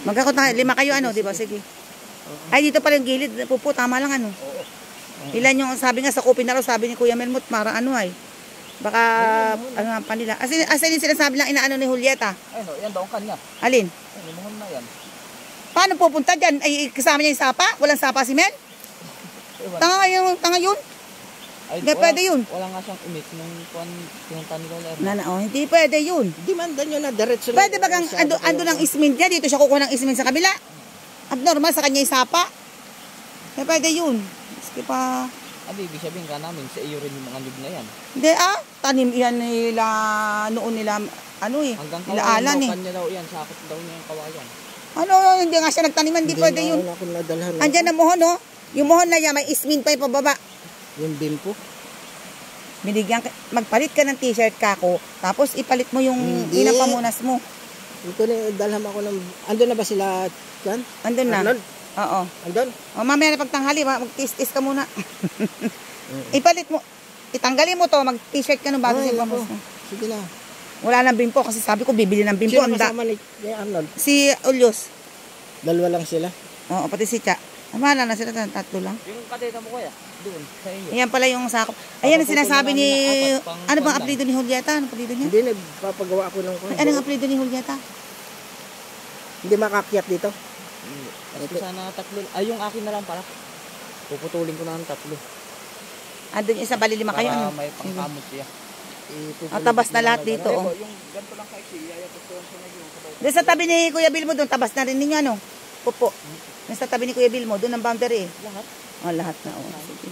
Magkakot na 5 kayo, ano, di ba? Sige. Ay, dito pala yung gilid. Pupo, tama lang, ano. Ilan yung, sabi nga sa kopi na raw, sabi ni Kuya Melmot, para ano ay. Baka, ano nga pa nila. Asin yung sinasabi lang inaano ni Julieta. Ayun, yan daw ang kanya. Alin? Limuhon na yan. Paano pupunta dyan? Ay, kasama niya yung sapa? Walang sapa si Mel? Tanga yun. Ay, hindi pwede yun. Wala nga siyang imit nung pinunta nila. Hindi pwede yun. Demandan nyo na diretso. Pwede bagang ando ng ismin niya, dito siya kukuha ng ismin sa kabila. Abnormal sa kanya yung sapa. Pwede yun. Maski pa... Ibig sabihin ka namin, sa iyo rin yung mga nib na yan. Hindi tanim yan nila, noon nila, ano eh, hanggang nilaalan eh. Kanya daw yan, sakit daw niya yung kawayan. Ano, hindi nga siya nagtaniman, hindi pwede yun. Andyan na mohon, no? Yung mohon na yan, may ismin pa yung pababa. Yung bimpo. Magpalit ka ng t-shirt kako, tapos ipalit mo yung inapamunas mo. Ito na, dalham ako ng, andun na ba sila, Jan? Andun na. Arnold? Oo. Andun? O, mamaya na pagtanghali, mag-tis-tis ka muna. Ipalit mo, itanggalin mo to, mag-t-shirt ka nung bago siya pamus mo. Sige na. Wala nang bimpo, kasi sabi ko bibili ng bimpo. Sino kasama ni Arnold? Si Ulyos. Dalawa lang sila? Oo, pati si Cha. Wala na sila, tatlo lang. Yung kadeta mo kuya, doon, sa inyo. Ayan pala yung sako. Ayan ang sinasabi ni... Ano bang apelido ni Julieta? Ano apelido niya? Hindi, nagpapagawa ako ng... Ano ang apelido ni Julieta? Hindi makakyat dito. Kasi sana 3. Ay, yung akin na lang para. Puputulin ko na ng 3. Andun yung isa, bali 5 kayo. Para Ano? may pangkamot siya. Tabas na lahat dito. Oh. Yung ganito lang kaiksi, iyayapos ko lang sa nagyo. Doon sa tabi ni Kuya Bilmo, doon tabas na rin ninyo, ano? Pupo. Doon sa tabi ni Kuya Bilmo, doon ang boundary eh. Lahat? Oh, lahat na. Oh. Sige.